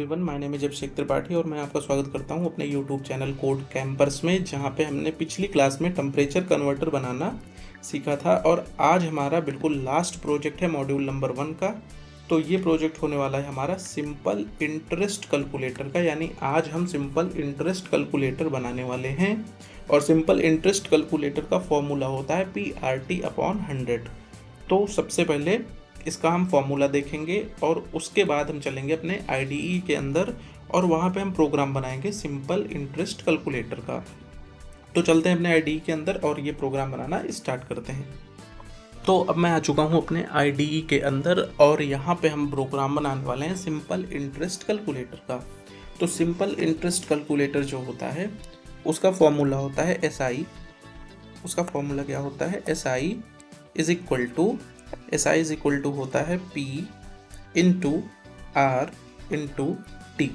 Everyone, my name is अभिषेक त्रिपाठी और मैं आपका स्वागत करता हूं अपने यूट्यूब चैनल कोड कैंपर्स में, जहां पे हमने पिछली क्लास में टेम्परेचर कन्वर्टर बनाना सीखा था। और आज हमारा बिल्कुल लास्ट प्रोजेक्ट है मॉड्यूल नंबर 1 का। तो ये प्रोजेक्ट होने वाला है हमारा सिंपल इंटरेस्ट कैलकुलेटर का, यानी आज हम सिंपल इंटरेस्ट कैलकुलेटर बनाने वाले हैं। और सिंपल इंटरेस्ट कैलकुलेटर का फॉर्मूला होता है PRT/100। तो सबसे पहले इसका हम फॉर्मूला देखेंगे और उसके बाद हम चलेंगे अपने IDE के अंदर और वहाँ पे हम प्रोग्राम बनाएंगे सिंपल इंटरेस्ट कैलकुलेटर का। तो चलते हैं अपने IDE के अंदर और ये प्रोग्राम बनाना स्टार्ट करते हैं। तो अब मैं आ चुका हूँ अपने IDE के अंदर और यहाँ पे हम प्रोग्राम बनाने वाले हैं सिंपल इंटरेस्ट कैलकुलेटर का। तो सिंपल इंटरेस्ट कैलकुलेटर जो होता है उसका फॉर्मूला होता है SI। उसका फॉर्मूला क्या होता है? SI इज इक्वल टू होता है P into R into T,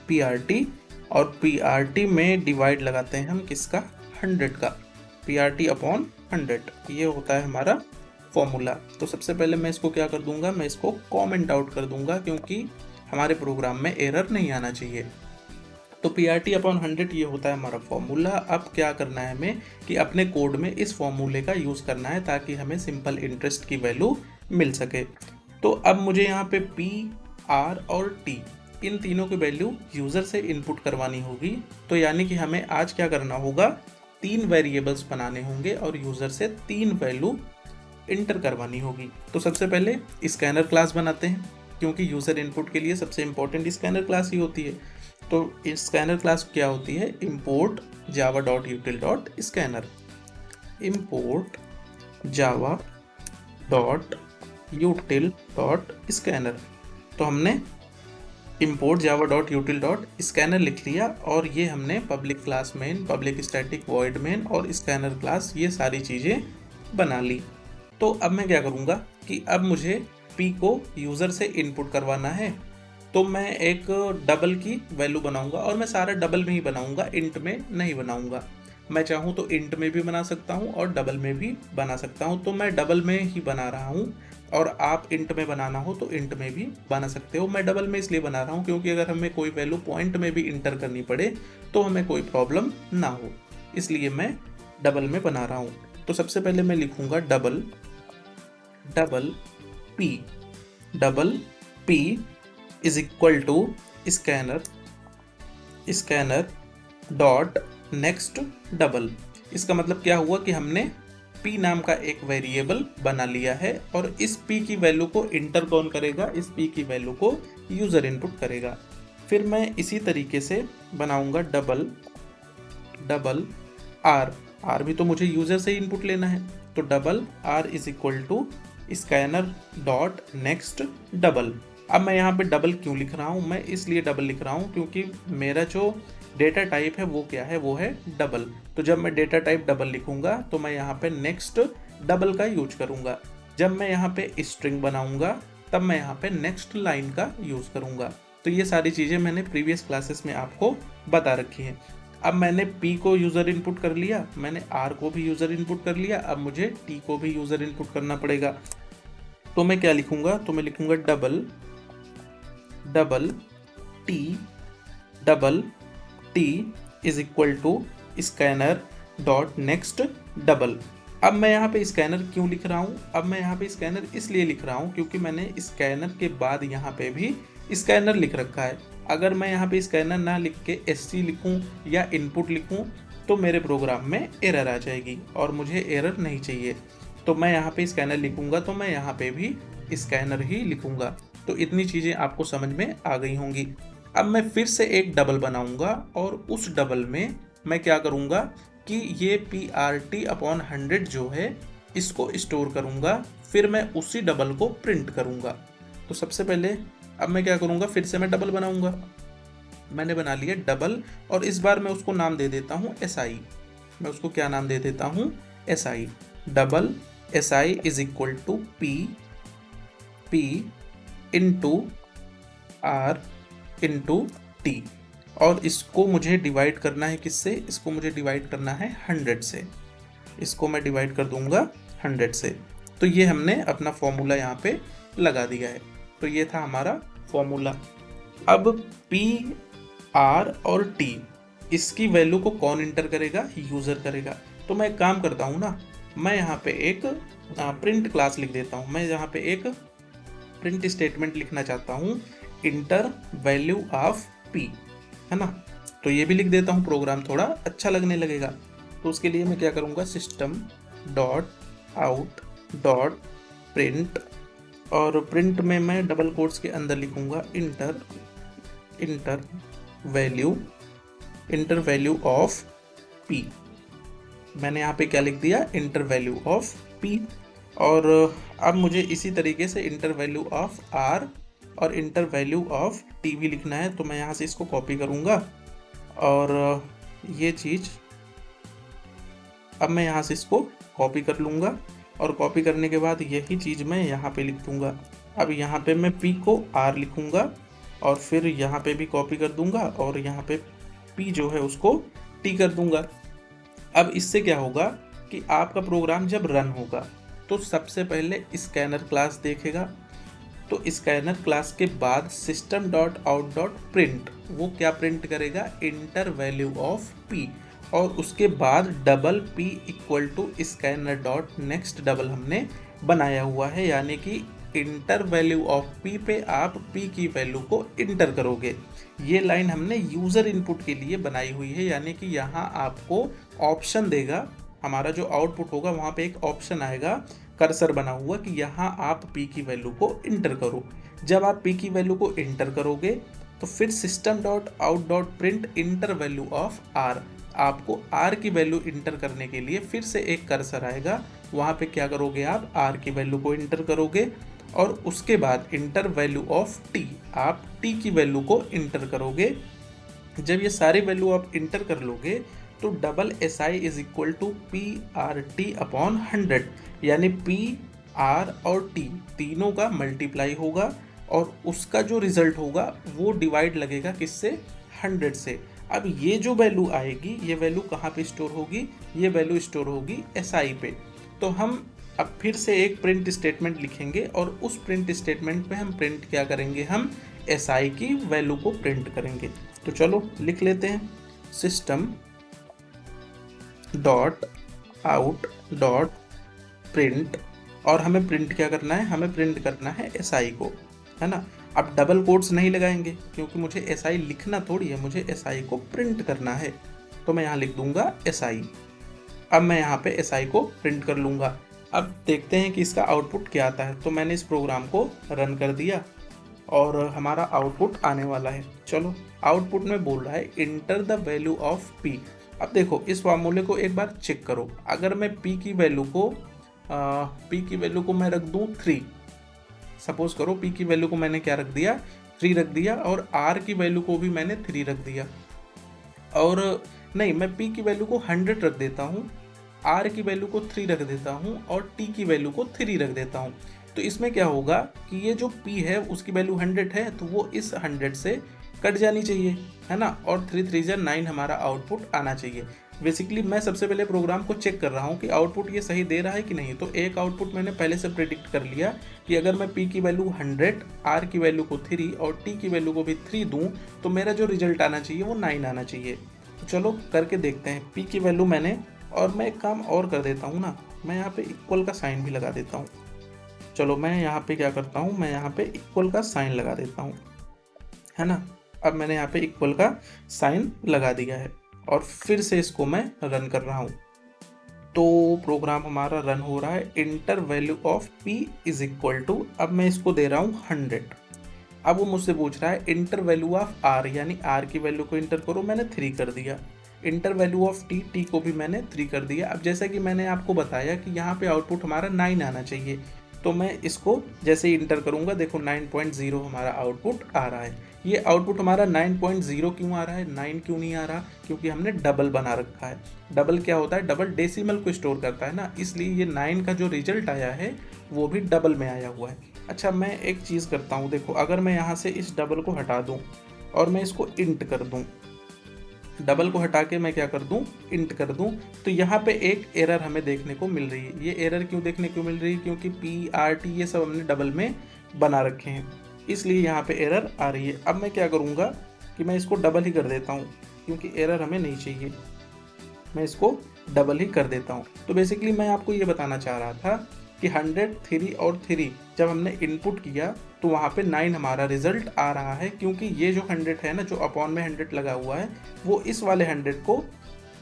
PRT। और PRT में डिवाइड लगाते हैं हम किसका? 100 का, PRT/100। ये होता है हमारा फॉर्मूला। तो सबसे पहले मैं इसको क्या कर दूंगा, मैं इसको कॉमेंट आउट कर दूंगा क्योंकि हमारे प्रोग्राम में एरर नहीं आना चाहिए। तो PRT/100 ये होता है हमारा फॉर्मूला। अब क्या करना है हमें कि अपने कोड में इस फॉर्मूले का यूज़ करना है ताकि हमें सिंपल इंटरेस्ट की वैल्यू मिल सके। तो अब मुझे यहाँ पे P, R और T इन तीनों की वैल्यू यूज़र से इनपुट करवानी होगी। तो यानी कि हमें आज क्या करना होगा, 3 वेरिएबल्स बनाने होंगे और यूज़र से 3 वैल्यू इंटर करवानी होगी। तो सबसे पहले स्कैनर क्लास बनाते हैं क्योंकि यूज़र इनपुट के लिए सबसे इंपॉर्टेंट स्कैनर क्लास ही होती है। तो स्कैनर क्लास क्या होती है? import java.util.scanner, import java.util.scanner। तो हमने import java.util.scanner लिख लिया और ये हमने public class main, public static void main और स्कैनर क्लास ये सारी चीज़ें बना ली। तो अब मैं क्या करूँगा कि अब मुझे P को यूज़र से इनपुट करवाना है। तो मैं एक डबल की वैल्यू बनाऊंगा और मैं सारा डबल में ही बनाऊंगा, इंट में नहीं बनाऊंगा। मैं चाहूँ तो इंट में भी बना सकता हूँ और डबल में भी बना सकता हूँ। तो मैं डबल में ही बना रहा हूँ और आप इंट में बनाना हो तो इंट में भी बना सकते हो। मैं डबल में इसलिए बना रहा हूँ क्योंकि अगर हमें कोई वैल्यू पॉइंट में भी इंटर करनी पड़े तो हमें कोई प्रॉब्लम ना हो, इसलिए मैं डबल में बना रहा हूँ। तो सबसे पहले मैं लिखूँगा double P is equal to scanner dot next double. इसका मतलब क्या हुआ कि हमने P नाम का एक वेरिएबल बना लिया है और इस P की वैल्यू को इंटर कौन करेगा? इस P की वैल्यू को यूज़र इनपुट करेगा। फिर मैं इसी तरीके से बनाऊंगा डबल R भी तो मुझे यूज़र से इनपुट लेना है। तो double R is equal to scanner dot next double. अब मैं यहाँ पे डबल क्यों लिख रहा हूँ? मैं इसलिए डबल लिख रहा हूँ क्योंकि मेरा जो डेटा टाइप है वो क्या है? वो है डबल। तो जब मैं डेटा टाइप डबल लिखूंगा तो मैं यहाँ पे नेक्स्ट डबल का यूज करूँगा। जब मैं यहाँ पे स्ट्रिंग बनाऊँगा तब मैं यहाँ पे नेक्स्ट लाइन का यूज़ करूँगा। तो ये सारी चीज़ें मैंने प्रीवियस क्लासेस में आपको बता रखी हैं। अब मैंने P को यूज़र इनपुट कर लिया, मैंने R को भी यूज़र इनपुट कर लिया, अब मुझे T को भी यूज़र इनपुट करना पड़ेगा। तो मैं क्या लिखूँगा? तो मैं लिखूँगा double T is equal to scanner dot next double. अब मैं यहाँ पे स्कैनर क्यों लिख रहा हूँ? अब मैं यहाँ पे स्कैनर इसलिए लिख रहा हूँ क्योंकि मैंने स्कैनर के बाद यहाँ पे भी स्कैनर लिख रखा है। अगर मैं यहाँ पे स्कैनर ना लिख के SC लिखूँ या इनपुट लिखूँ तो मेरे प्रोग्राम में एरर आ जाएगी और मुझे एरर नहीं चाहिए। तो मैं यहाँ पे स्कैनर लिखूँगा तो मैं यहाँ पे भी स्कैनर ही लिखूँगा। तो इतनी चीज़ें आपको समझ में आ गई होंगी। अब मैं फिर से एक डबल बनाऊंगा और उस डबल में मैं क्या करूंगा कि ये PRT/100 जो है इसको स्टोर करूंगा, फिर मैं उसी डबल को प्रिंट करूंगा। तो सबसे पहले अब मैं क्या करूंगा, फिर से मैं डबल बनाऊंगा। मैंने बना लिया डबल और इस बार मैं उसको नाम दे देता हूँ SI। मैं उसको क्या नाम दे देता हूँ? SI। Double SI is equal to P into R into T। और इसको मुझे डिवाइड करना है किससे? इसको मुझे डिवाइड करना है 100 से। इसको मैं डिवाइड कर दूंगा 100 से। तो ये हमने अपना फॉर्मूला यहाँ पे लगा दिया है। तो ये था हमारा फॉर्मूला। अब पी आर और टी इसकी वैल्यू को कौन इंटर करेगा, यूज़र करेगा। तो मैं एक काम करता हूँ ना, मैं यहाँ पे एक प्रिंट क्लास लिख देता हूँ। मैं यहाँ पे एक प्रिंट स्टेटमेंट लिखना चाहता हूँ, इंटर वैल्यू ऑफ पी, है ना। तो ये भी लिख देता हूँ, प्रोग्राम थोड़ा अच्छा लगने लगेगा। तो उसके लिए मैं क्या करूँगा, system dot out dot print, और प्रिंट में मैं डबल कोट्स के अंदर लिखूँगा इंटर वैल्यू ऑफ पी। मैंने यहाँ पे क्या लिख दिया, इंटर वैल्यू ऑफ पी। और अब मुझे इसी तरीके से इंटर वैल्यू ऑफ आर और इंटर वैल्यू ऑफ टी भी लिखना है। तो मैं यहाँ से इसको कॉपी करूँगा और ये चीज़ अब मैं यहाँ से इसको कॉपी कर लूँगा, और कॉपी करने के बाद यही चीज़ मैं यहाँ पे लिख दूँगा। अब यहाँ पे मैं P को R लिखूँगा और फिर यहाँ पे भी कॉपी कर दूँगा और यहाँ पे P जो है उसको T कर दूँगा। अब इससे क्या होगा कि आपका प्रोग्राम जब रन होगा तो सबसे पहले स्कैनर क्लास देखेगा। तो स्कैनर क्लास के बाद system dot out dot print वो क्या प्रिंट करेगा, इंटर वैल्यू ऑफ पी, और उसके बाद double P equal to scanner dot next double हमने बनाया हुआ है, यानी कि इंटर वैल्यू ऑफ पी पे आप पी की वैल्यू को इंटर करोगे। ये लाइन हमने यूज़र इनपुट के लिए बनाई हुई है, यानी कि यहाँ आपको ऑप्शन देगा। हमारा जो आउटपुट होगा वहाँ पे एक ऑप्शन आएगा कर्सर बना हुआ कि यहाँ आप p की वैल्यू को इंटर करो। जब आप p की वैल्यू को इंटर करोगे तो फिर system dot out dot print inter value of r, आपको r की वैल्यू इंटर करने के लिए फिर से एक कर्सर आएगा। वहाँ पे क्या करोगे, आप r की वैल्यू को इंटर करोगे और उसके बाद इंटर वैल्यू ऑफ t, आप t की वैल्यू को इंटर करोगे। जब ये सारी वैल्यू आप इंटर कर लोगे तो double S I is equal to P R T upon 100, यानी पी आर और टी तीनों का मल्टीप्लाई होगा और उसका जो रिजल्ट होगा वो डिवाइड लगेगा किससे, 100 से। अब ये जो वैल्यू आएगी ये वैल्यू कहाँ पे स्टोर होगी, ये वैल्यू स्टोर होगी एस आई पे। तो हम अब फिर से एक प्रिंट स्टेटमेंट लिखेंगे और उस प्रिंट स्टेटमेंट पे हम प्रिंट क्या करेंगे, हम एस आई की वैल्यू को प्रिंट करेंगे। तो चलो लिख लेते हैं, system dot out dot print, और हमें प्रिंट क्या करना है, हमें प्रिंट करना है एस आई को, है ना। अब डबल कोट्स नहीं लगाएंगे क्योंकि मुझे एस आई लिखना थोड़ी है, मुझे एस आई को प्रिंट करना है। तो मैं यहाँ लिख दूंगा एस आई। अब मैं यहाँ पे एस आई को प्रिंट कर लूँगा। अब देखते हैं कि इसका आउटपुट क्या आता है। तो मैंने इस प्रोग्राम को रन कर दिया और हमारा आउटपुट आने वाला है। चलो आउटपुट में बोल रहा है enter the value of P. अब देखो इस फार्मूले को एक बार चेक करो। अगर मैं p की वैल्यू को मैं रख दूं 3, सपोज करो p की वैल्यू को मैंने क्या रख दिया, 3 रख दिया, और r की वैल्यू को भी मैंने 3 रख दिया, और नहीं मैं p की वैल्यू को 100 रख देता हूँ, r की वैल्यू को 3 रख देता हूँ और t की वैल्यू को 3 रख देता हूँ। तो इसमें क्या होगा कि ये जो p है उसकी वैल्यू 100 है तो वो इस 100 से कट जानी चाहिए, है ना, और 3 3 जा 9 हमारा आउटपुट आना चाहिए। बेसिकली मैं सबसे पहले प्रोग्राम को चेक कर रहा हूँ कि आउटपुट ये सही दे रहा है कि नहीं। तो एक आउटपुट मैंने पहले से प्रेडिक्ट कर लिया कि अगर मैं p की वैल्यू 100, r की वैल्यू को 3 और t की वैल्यू को भी 3 दूँ तो मेरा जो रिजल्ट आना चाहिए वो 9 आना चाहिए। तो चलो करके देखते हैं। p की वैल्यू मैंने, और मैं एक काम और कर देता हूँ ना, मैं यहाँ पे इक्वल का साइन भी लगा देता हूँ। चलो मैं यहाँ पे क्या करता हूँ, मैं यहाँ पे इक्वल का साइन लगा देता हूँ, है ना। अब मैंने यहाँ पे इक्वल का साइन लगा दिया है और फिर से इसको मैं रन कर रहा हूँ। तो प्रोग्राम हमारा रन हो रहा है। Enter value of p is equal to, अब मैं इसको दे रहा हूँ 100। अब वो मुझसे पूछ रहा है इंटर वैल्यू ऑफ r, यानी r की वैल्यू को इंटर करो, मैंने 3 कर दिया। इंटर वैल्यू ऑफ t को भी मैंने 3 कर दिया। अब जैसा कि मैंने आपको बताया कि यहाँ पे आउटपुट हमारा 9 आना चाहिए, तो मैं इसको जैसे ही इंटर करूँगा, देखो 9.0 हमारा आउटपुट आ रहा है। ये आउटपुट हमारा 9.0 क्यों आ रहा है, 9 क्यों नहीं आ रहा, क्योंकि हमने डबल बना रखा है। डबल क्या होता है, डबल डेसिमल को स्टोर करता है ना, इसलिए ये 9 का जो रिजल्ट आया है वो भी डबल में आया हुआ है। अच्छा मैं एक चीज़ करता हूँ, देखो अगर मैं यहाँ से इस डबल को हटा दूँ और मैं इसको इंट कर दूँ, डबल को हटा के मैं क्या कर दूं, इंट कर दूं, तो यहाँ पे एक एरर हमें देखने को मिल रही है। ये एरर क्यों देखने को मिल रही है, क्योंकि p r t ये सब हमने डबल में बना रखे हैं। इसलिए यहाँ पे एरर आ रही है। अब मैं क्या करूँगा कि मैं इसको डबल ही कर देता हूँ, क्योंकि एरर हमें नहीं चाहिए। मैं इसको डबल ही कर देता हूँ। तो बेसिकली मैं आपको ये बताना चाह रहा था कि 100, 3 और 3 जब हमने इनपुट किया तो वहाँ पे 9 हमारा रिजल्ट आ रहा है, क्योंकि ये जो 100 है ना, जो अपॉन में 100 लगा हुआ है, वो इस वाले 100 को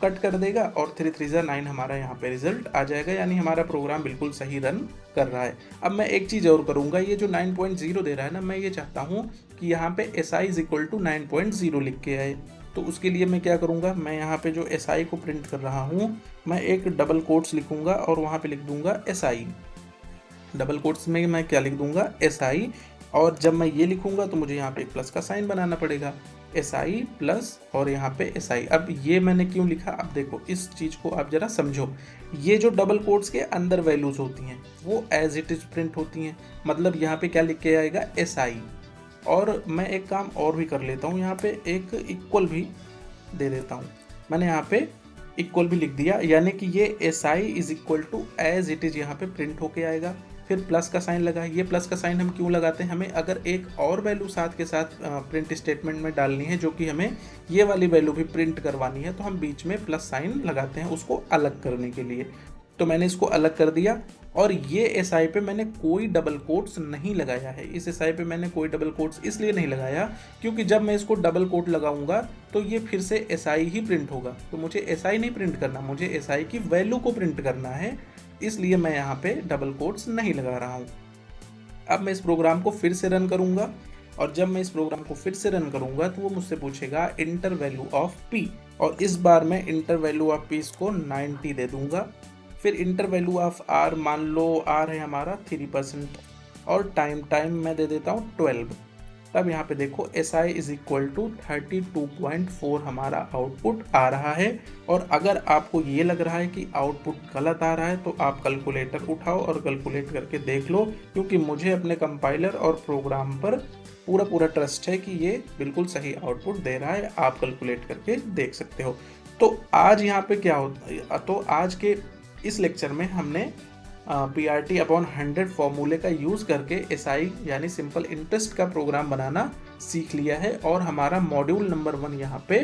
कट कर देगा और 3 3 9 हमारा यहाँ पे रिजल्ट आ जाएगा, यानी हमारा प्रोग्राम बिल्कुल सही रन कर रहा है। अब मैं एक चीज़ और करूँगा, ये जो 9.0 दे रहा है ना, मैं ये चाहता हूँ कि यहाँ पे SI इज इक्वल टू 9.0 लिख के आए। तो उसके लिए मैं क्या करूँगा, मैं यहाँ पे जो SI को प्रिंट कर रहा हूँ, मैं एक डबल कोट्स लिखूँगा और वहाँ पे लिख दूँगा SI। डबल कोट्स में मैं क्या लिख दूँगा, SI। और जब मैं ये लिखूँगा तो मुझे यहाँ पे एक प्लस का साइन बनाना पड़ेगा, SI प्लस और यहाँ पे SI। अब ये मैंने क्यों लिखा, अब देखो इस चीज़ को आप ज़रा समझो। ये जो डबल कोट्स के अंदर वैल्यूज़ होती हैं वो एज इट इज़ प्रिंट होती हैं, मतलब यहाँ पे क्या लिख के आएगा, SI। और मैं एक काम और भी कर लेता हूँ, यहाँ पे एक इक्वल भी दे देता हूँ। मैंने यहाँ पे इक्वल भी लिख दिया, यानी कि ये SI is equal to as it is यहाँ पे प्रिंट होके आएगा। फिर प्लस का साइन लगा। ये प्लस का साइन हम क्यों लगाते हैं, हमें अगर एक और वैल्यू साथ के साथ प्रिंट स्टेटमेंट में डालनी है, जो कि हमें ये वाली वैल्यू भी प्रिंट करवानी है, तो हम बीच में प्लस साइन लगाते हैं उसको अलग करने के लिए। तो मैंने इसको अलग कर दिया। और ये SI पे मैंने कोई डबल कोट्स नहीं लगाया है। इस SI पे मैंने कोई डबल कोट्स इसलिए नहीं लगाया क्योंकि जब मैं इसको डबल कोट लगाऊंगा तो ये फिर से SI ही प्रिंट होगा। तो मुझे SI नहीं प्रिंट करना, मुझे SI की वैल्यू को प्रिंट करना है, इसलिए मैं यहाँ पे डबल कोट्स नहीं लगा रहा हूँ। अब मैं इस प्रोग्राम को फिर से रन करूँगा, और जब मैं इस प्रोग्राम को फिर से रन करूँगा तो वो मुझसे पूछेगा इंटर वैल्यू ऑफ P, और इस बार मैं इंटर वैल्यू ऑफ P इसको 90 दे दूँगा। फिर इंटर वैल्यू ऑफ R, मान लो R है हमारा 3%, और टाइम मैं दे देता हूँ 12। तब यहाँ पे देखो SI इज इक्वल टू 32.4 हमारा आउटपुट आ रहा है। और अगर आपको ये लग रहा है कि आउटपुट गलत आ रहा है तो आप कैलकुलेटर उठाओ और कैलकुलेट करके देख लो, क्योंकि मुझे अपने कंपाइलर और प्रोग्राम पर पूरा ट्रस्ट है कि ये बिल्कुल सही आउटपुट दे रहा है। आप कैलकुलेट करके देख सकते हो। तो आज यहाँ पे क्या होता है, तो आज के इस लेक्चर में हमने PRT अपॉन 100 फॉर्मूले का यूज़ करके SI यानी सिंपल इंटरेस्ट का प्रोग्राम बनाना सीख लिया है, और हमारा मॉड्यूल नंबर 1 यहाँ पे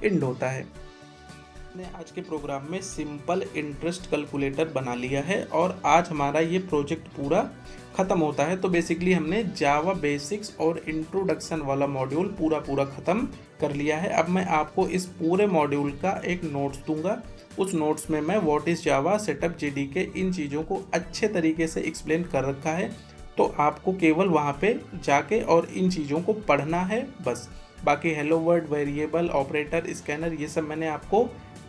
एंड होता है। हमने आज के प्रोग्राम में सिंपल इंटरेस्ट कैलकुलेटर बना लिया है, और आज हमारा ये प्रोजेक्ट पूरा ख़त्म होता है। तो बेसिकली हमने जावा बेसिक्स और इंट्रोडक्शन वाला मॉड्यूल पूरा ख़त्म कर लिया है। अब मैं आपको इस पूरे मॉड्यूल का एक नोट्स दूंगा। उस नोट्स में मैं what is Java, setup, JDK, इन चीज़ों को अच्छे तरीके से एक्सप्लेन कर रखा है। तो आपको केवल वहाँ पे जाके और इन चीज़ों को पढ़ना है बस। बाकी hello world, variable, operator, scanner, ये सब मैंने आपको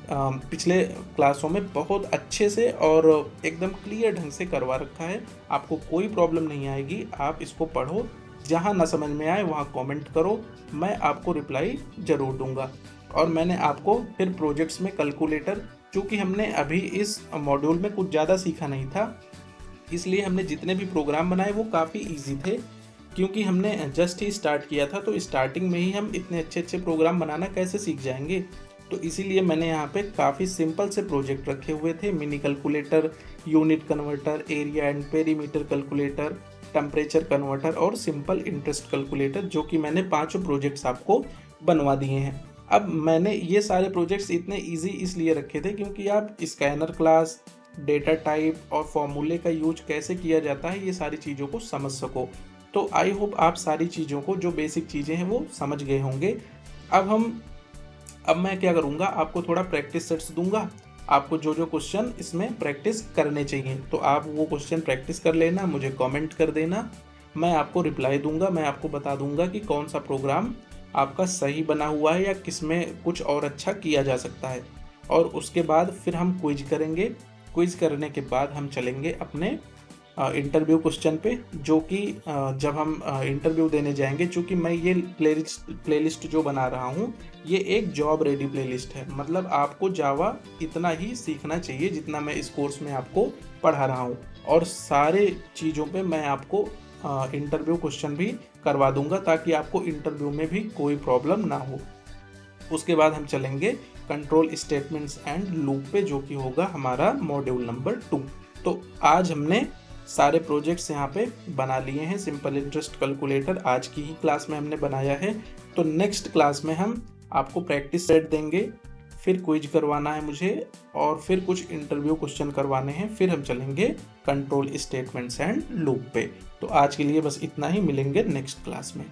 पिछले क्लासों में बहुत अच्छे से और एकदम क्लियर ढंग से करवा रखा है। आपको कोई प्रॉब्लम नहीं आएगी, आप इसको पढ़ो। जहाँ ना समझ में आए वहाँ कमेंट करो, मैं आपको रिप्लाई ज़रूर दूंगा। और मैंने आपको फिर प्रोजेक्ट्स में कैलकुलेटर, चूँकि हमने अभी इस मॉड्यूल में कुछ ज़्यादा सीखा नहीं था, इसलिए हमने जितने भी प्रोग्राम बनाए वो काफ़ी ईजी थे, क्योंकि हमने जस्ट ही स्टार्ट किया था। तो स्टार्टिंग में ही हम इतने अच्छे प्रोग्राम बनाना कैसे सीख जाएंगे। तो इसीलिए मैंने यहाँ पे काफ़ी सिंपल से प्रोजेक्ट रखे हुए थे। Mini calculator, unit converter, area and perimeter calculator, temperature converter और सिंपल इंटरेस्ट कैलकुलेटर, जो कि मैंने 5 प्रोजेक्ट्स आपको बनवा दिए हैं। अब मैंने ये सारे प्रोजेक्ट्स इतने इजी इसलिए रखे थे क्योंकि आप स्कैनर क्लास, डेटा टाइप और फॉर्मूले का यूज कैसे किया जाता है, ये सारी चीज़ों को समझ सको। तो आई होप आप सारी चीज़ों को, जो बेसिक चीज़ें हैं वो समझ गए होंगे। अब मैं क्या करूँगा, आपको थोड़ा प्रैक्टिस सेट्स दूंगा। आपको जो क्वेश्चन इसमें प्रैक्टिस करने चाहिए, तो आप वो क्वेश्चन प्रैक्टिस कर लेना, मुझे कमेंट कर देना, मैं आपको रिप्लाई दूंगा। मैं आपको बता दूंगा कि कौन सा प्रोग्राम आपका सही बना हुआ है या किसमें कुछ और अच्छा किया जा सकता है। और उसके बाद फिर हम क्विज करेंगे। क्विज करने के बाद हम चलेंगे अपने इंटरव्यू क्वेश्चन पे, जो कि जब हम इंटरव्यू देने जाएंगे, चूँकि मैं ये प्लेलिस्ट जो बना रहा हूँ ये एक जॉब रेडी प्लेलिस्ट है। मतलब आपको जावा इतना ही सीखना चाहिए जितना मैं इस कोर्स में आपको पढ़ा रहा हूँ, और सारे चीज़ों पे मैं आपको इंटरव्यू क्वेश्चन भी करवा दूंगा, ताकि आपको इंटरव्यू में भी कोई प्रॉब्लम ना हो। उसके बाद हम चलेंगे कंट्रोल स्टेटमेंट्स एंड लूप पे, जो कि होगा हमारा मॉड्यूल नंबर 2। तो आज हमने सारे प्रोजेक्ट्स यहाँ पे बना लिए हैं। सिंपल इंटरेस्ट कैलकुलेटर आज की ही क्लास में हमने बनाया है। तो नेक्स्ट क्लास में हम आपको प्रैक्टिस सेट देंगे, फिर क्विज करवाना है मुझे, और फिर कुछ इंटरव्यू क्वेश्चन करवाने हैं, फिर हम चलेंगे कंट्रोल स्टेटमेंट्स एंड लूप पे। तो आज के लिए बस इतना ही, मिलेंगे नेक्स्ट क्लास में।